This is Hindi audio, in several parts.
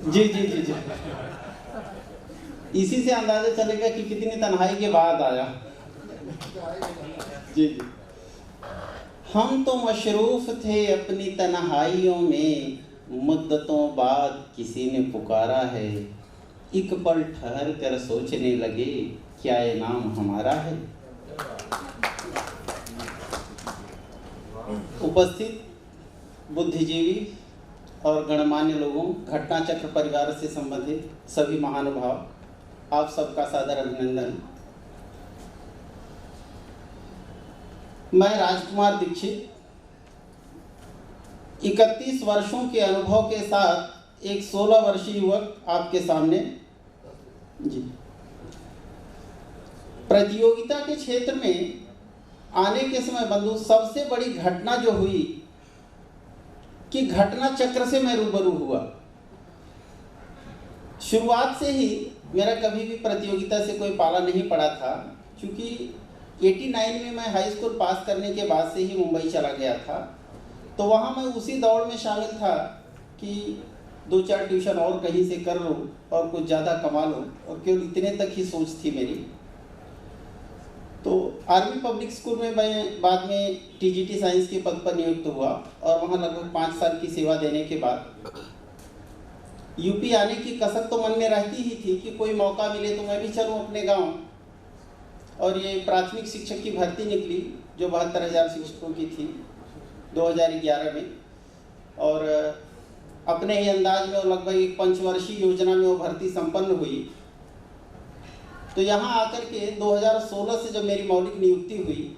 जी जी जी जी, इसी से अंदाजा चलेगा कि कितनी तन्हाई के बाद आया। जी जी, हम तो मशरूफ थे अपनी तन्हाइयों में, मुद्दतों बाद किसी ने पुकारा है, एक पल ठहर कर सोचने लगे क्या ये नाम हमारा है। उपस्थित बुद्धिजीवी और गणमान्य लोगों, घटना चक्र परिवार से संबंधित सभी महानुभाव, आप सबका सादर अभिनंदन। मैं राजकुमार दीक्षित 31 वर्षों के अनुभव के साथ एक 16 वर्षीय युवक आपके सामने। जी, प्रतियोगिता के क्षेत्र में आने के समय बंधु सबसे बड़ी घटना जो हुई कि घटना चक्र से मैं रूबरू हुआ। शुरुआत से ही मेरा कभी भी प्रतियोगिता से कोई पाला नहीं पड़ा था, क्योंकि 89 में मैं हाई स्कूल पास करने के बाद से ही मुंबई चला गया था। तो वहाँ मैं उसी दौड़ में शामिल था कि 2-4 ट्यूशन और कहीं से कर लूँ और कुछ ज़्यादा कमा लूँ, और केवल इतने तक ही सोच थी मेरी। तो आर्मी पब्लिक स्कूल में मैं बाद में टीजीटी साइंस के पद पर नियुक्त हुआ, और वहाँ लगभग 5 साल की सेवा देने के बाद यूपी आने की कसक तो मन में रहती ही थी कि कोई मौका मिले तो मैं भी चलूँ अपने गांव। और ये प्राथमिक शिक्षक की भर्ती निकली जो 72,000 शिक्षकों की थी 2011 में, और अपने ही अंदाज में लगभग एक पंचवर्षीय योजना में वो भर्ती संपन्न हुई। तो यहाँ आकर के 2016 से जब मेरी मौलिक नियुक्ति हुई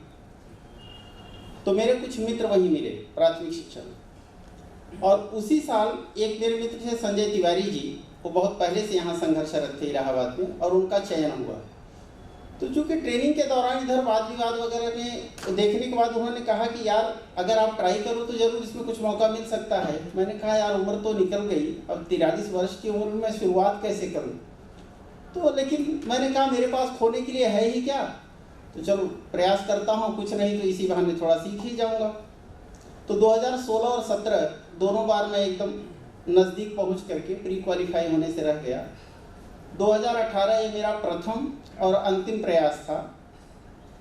तो मेरे कुछ मित्र वहीं मिले प्राथमिक शिक्षक, और उसी साल एक मेरे मित्र थे संजय तिवारी जी, वो बहुत पहले से यहाँ संघर्षरत थे इलाहाबाद में, और उनका चयन हुआ। तो चूँकि ट्रेनिंग के दौरान इधर वाद विवाद वगैरह में देखने के बाद उन्होंने कहा कि यार अगर आप ट्राई करो तो ज़रूर इसमें कुछ मौका मिल सकता है। मैंने कहा यार उम्र तो निकल गई, अब 43 वर्ष की उम्र में मैं शुरुआत कैसे करूं। तो लेकिन मैंने कहा मेरे पास खोने के लिए है ही क्या, तो चलो प्रयास करता हूँ, कुछ नहीं तो इसी बहाने थोड़ा सीख ही जाऊँगा। तो 2016 और 17 दोनों बार मैं एकदम नज़दीक पहुँच करके प्री क्वालिफाई होने से रह गया। 2018 ये मेरा प्रथम और अंतिम प्रयास था,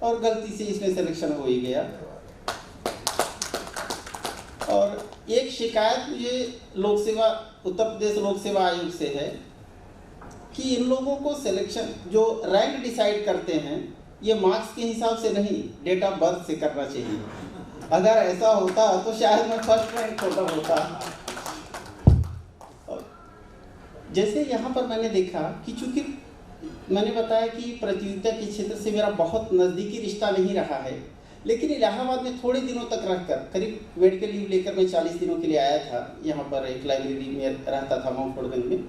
और गलती से इसमें सिलेक्शन हो ही गया। और एक शिकायत मुझे लोक सेवा उत्तर प्रदेश लोक सेवा आयोग से है कि इन लोगों को सिलेक्शन जो रैंक डिसाइड करते हैं ये मार्क्स के हिसाब से नहीं, डेट ऑफ बर्थ से करना चाहिए। अगर ऐसा होता तो शायद मैं फर्स्ट रैंक होल्डर होता। जैसे यहाँ पर मैंने देखा कि चूँकि मैंने बताया कि प्रतियोगिता के क्षेत्र से मेरा बहुत नज़दीकी रिश्ता नहीं रहा है, लेकिन इलाहाबाद में थोड़े दिनों तक रहकर, करीब मेडिकल लीव लेकर मैं 40 दिनों के लिए आया था। यहाँ पर एक लाइब्रेरी में रहता था माउंट फड़गंज में।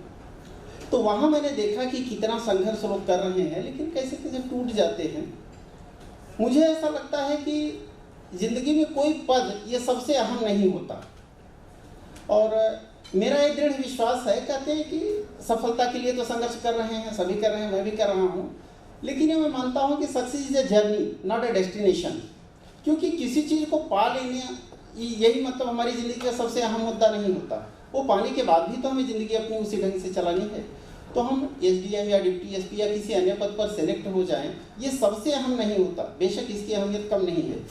तो वहाँ मैंने देखा कि कितना संघर्ष लोग कर रहे हैं, लेकिन कैसे कैसे टूट जाते हैं। मुझे ऐसा लगता है कि ज़िंदगी में कोई पद ये सबसे अहम नहीं होता, और मेरा एक दृढ़ विश्वास है, कहते हैं कि सफलता के लिए तो संघर्ष कर रहे हैं, सभी कर रहे हैं, मैं भी कर रहा हूँ, लेकिन ये मैं मानता हूँ कि success is a journey not a destination. क्योंकि किसी चीज़ को पा लेने यही मतलब हमारी ज़िंदगी का सबसे अहम मुद्दा नहीं होता, वो पाने के बाद भी तो हमें ज़िंदगी अपनी उसी ढंग से चलानी है। तो हम एसडीएम या डिप्टी एसपी या किसी अन्य पद पर सेलेक्ट हो जाएं, ये सबसे अहम नहीं होता। बेशक इसकी अहमियत कम नहीं है,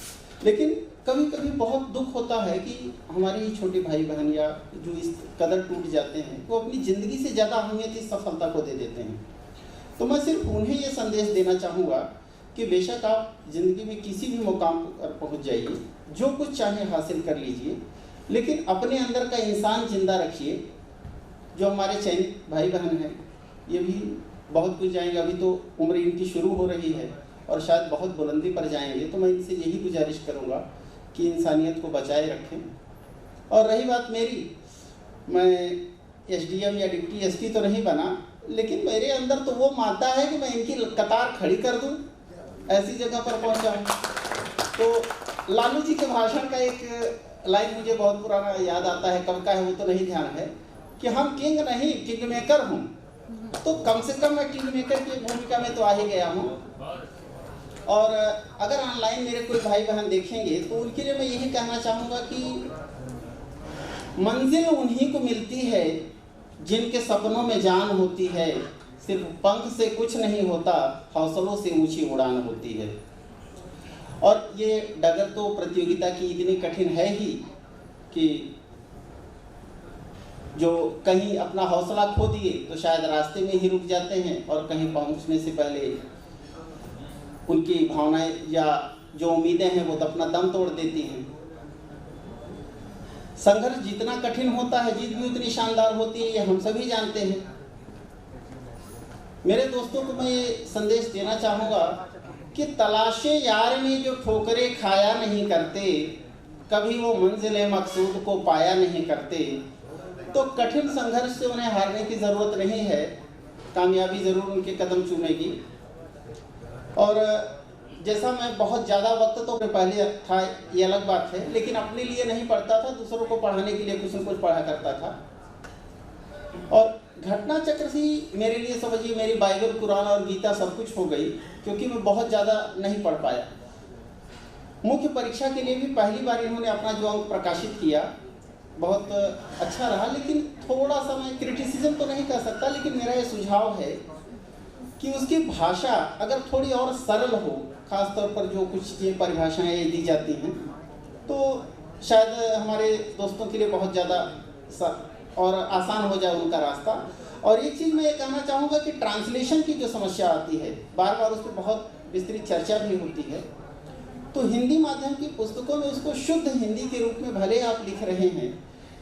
लेकिन कभी कभी बहुत दुख होता है कि हमारे ही छोटे भाई बहन या जो इस कदर टूट जाते हैं, वो अपनी ज़िंदगी से ज़्यादा अहमियत इस सफलता को दे देते हैं। तो मैं सिर्फ उन्हें ये संदेश देना चाहूँगा कि बेशक आप ज़िंदगी में किसी भी मुकाम पर पहुँच जाइए, जो कुछ चाहे हासिल कर लीजिए, लेकिन अपने अंदर का इंसान जिंदा रखिए। जो हमारे चयनित भाई बहन हैं ये भी बहुत कुछ जाएंगे, अभी तो उम्र इनकी शुरू हो रही है और शायद बहुत बुलंदी पर जाएंगे। तो मैं इनसे यही गुजारिश करूँगा कि इंसानियत को बचाए रखें। और रही बात मेरी, मैं एसडीएम या डिप्टी एसपी तो नहीं बना, लेकिन मेरे अंदर तो वो मानता है कि मैं इनकी कतार खड़ी कर दूं, ऐसी जगह पर पहुंचाऊं। तो लालू जी के भाषण का एक लाइन मुझे बहुत पुराना याद आता है, कब का है वो तो नहीं ध्यान है, कि हम किंग नहीं किंग मेकर हूँ। तो कम से कम मैं किंग मेकर की भूमिका में तो आ ही गया हूँ। और अगर ऑनलाइन मेरे कोई भाई बहन देखेंगे तो उनके लिए मैं यही कहना चाहूँगा कि मंजिल उन्हीं को मिलती है जिनके सपनों में जान होती है, सिर्फ पंख से कुछ नहीं होता, हौसलों से ऊंची उड़ान होती है। और ये डगर तो प्रतियोगिता की इतनी कठिन है ही कि जो कहीं अपना हौसला खो दिए तो शायद रास्ते में ही रुक जाते हैं और कहीं पहुंचने से पहले उनकी भावनाएं या जो उम्मीदें हैं वो तो अपना दम तोड़ देती हैं। संघर्ष जितना कठिन होता है, जीत भी उतनी शानदार होती है, ये हम सभी जानते हैं। मेरे दोस्तों को मैं ये संदेश देना चाहूँगा कि तलाशे यार में जो ठोकरें खाया नहीं करते, कभी वो मंजिल मकसूद को पाया नहीं करते। तो कठिन संघर्ष से उन्हें हारने की ज़रूरत नहीं है, कामयाबी ज़रूर उनके कदम चूमेगी। और जैसा मैं बहुत ज़्यादा वक्त तो पहले था, ये अलग बात है, लेकिन अपने लिए नहीं पढ़ता था, दूसरों को पढ़ाने के लिए कुछ न कुछ पढ़ा करता था। और घटना चक्र से मेरे लिए समझिए मेरी बाइबल, कुरान और गीता सब कुछ हो गई, क्योंकि मैं बहुत ज़्यादा नहीं पढ़ पाया। मुख्य परीक्षा के लिए भी पहली बार इन्होंने अपना जो अंक प्रकाशित किया, बहुत अच्छा रहा, लेकिन थोड़ा सा मैं क्रिटिसिज्म तो नहीं कर सकता, लेकिन मेरा ये सुझाव है कि उसकी भाषा अगर थोड़ी और सरल हो, खास तौर पर जो कुछ ये परिभाषाएं दी जाती हैं, तो शायद हमारे दोस्तों के लिए बहुत ज़्यादा और आसान हो जाए उनका रास्ता। और एक चीज़ मैं ये कहना चाहूँगा कि ट्रांसलेशन की जो समस्या आती है, बार बार उस पर बहुत विस्तृत चर्चा भी होती है। तो हिंदी माध्यम की पुस्तकों में उसको शुद्ध हिंदी के रूप में भले आप लिख रहे हैं,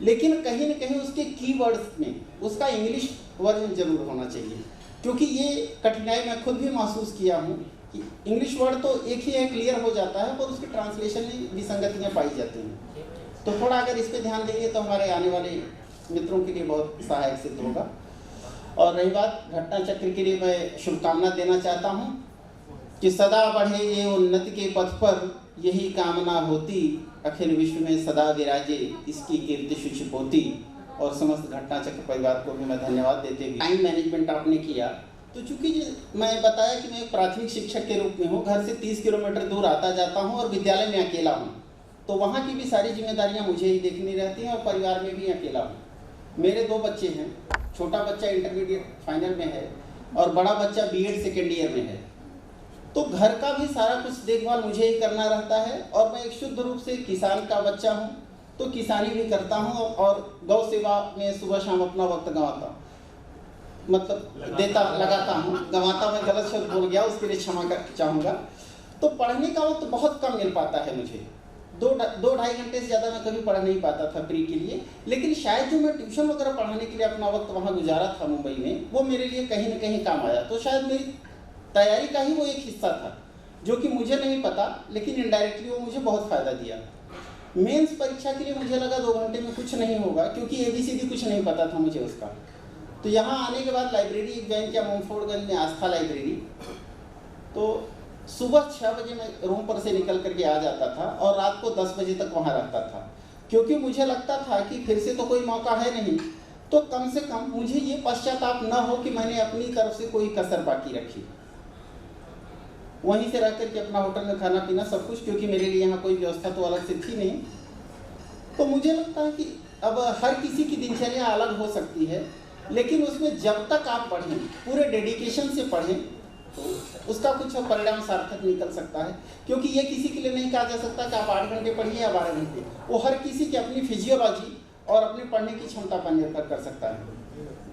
लेकिन कहीं न कहीं उसके कीवर्ड्स में उसका इंग्लिश वर्जन जरूर होना चाहिए, क्योंकि ये कठिनाई मैं खुद भी महसूस किया हूँ कि इंग्लिश वर्ड तो एक ही है, क्लियर हो जाता है, पर उसके ट्रांसलेशन में विसंगतियाँ पाई जाती हैं। तो थोड़ा अगर इस पर ध्यान देंगे तो हमारे आने वाले मित्रों के लिए बहुत सहायक सिद्ध होगा। और रही बात घटना चक्र के लिए, मैं शुभकामना देना चाहता हूँ कि सदा बढ़े ये उन्नति के पथ पर, यही कामना होती, अखिल विश्व में सदा विराजे इसकी कीर्ति सुचिपोती। और समस्त घटना चक्र परिवार को भी मैं धन्यवाद देते हुए, टाइम मैनेजमेंट आपने किया, तो चूंकि मैं बताया कि मैं एक प्राथमिक शिक्षक के रूप में हूँ, घर से 30 किलोमीटर दूर आता जाता हूँ और विद्यालय में अकेला हूँ, तो वहाँ की भी सारी जिम्मेदारियाँ मुझे ही देखनी रहती हैं और परिवार में भी अकेला हूँ। मेरे 2 बच्चे हैं, छोटा बच्चा इंटरमीडिएट फाइनल में है और बड़ा बच्चा बीएड सेकेंड ईयर में है। तो घर का भी सारा कुछ देखभाल मुझे ही करना रहता है। और मैं एक शुद्ध रूप से किसान का बच्चा हूँ, तो किसानी भी करता हूँ और गौ सेवा में सुबह शाम अपना वक्त गंवाता हूँ, मतलब लगाता हूँ, गंवाता मैं गलत शब्द बोल गया, उसके लिए क्षमा चाहूँगा। तो पढ़ने का वक्त बहुत कम मिल पाता है मुझे, 2-2.5 घंटे से ज़्यादा मैं कभी पढ़ नहीं पाता था प्री के लिए। लेकिन शायद जो मैं ट्यूशन वगैरह पढ़ाने के लिए अपना वक्त वहाँ गुजारा था मुंबई में, वो मेरे लिए कहीं न कहीं काम आया। तो शायद मेरी तैयारी का ही वो एक हिस्सा था, जो कि मुझे नहीं पता, लेकिन इनडायरेक्टली वो मुझे बहुत फ़ायदा दिया। मेंस परीक्षा के लिए मुझे लगा 2 घंटे में कुछ नहीं होगा, क्योंकि ABCD कुछ नहीं पता था मुझे उसका। तो यहाँ आने के बाद लाइब्रेरी ज्वाइन किया, मुंफोड़गंज में आस्था लाइब्रेरी। तो सुबह 6 बजे मैं रूम पर से निकल करके आ जाता था और रात को 10 बजे तक वहाँ रहता था, क्योंकि मुझे लगता था कि फिर से तो कोई मौका है नहीं, तो कम से कम मुझे ये पश्चाताप न हो कि मैंने अपनी तरफ से कोई कसर बाकी रखी। वहीं से रह करके अपना होटल में खाना पीना सब कुछ, क्योंकि मेरे लिए यहाँ कोई व्यवस्था तो अलग से थी नहीं। तो मुझे लगता है कि अब हर किसी की दिनचर्या अलग हो सकती है, लेकिन उसमें जब तक आप पढ़ें, पूरे डेडिकेशन से पढ़ें, तो उसका कुछ परिणाम सार्थक निकल सकता है। क्योंकि ये किसी के लिए नहीं कहा जा सकता कि आप 8 घंटे पढ़िए या 12 घंटे, वो हर किसी की अपनी फिजियोलॉजी और अपने पढ़ने की क्षमता पर निर्भर कर सकता है।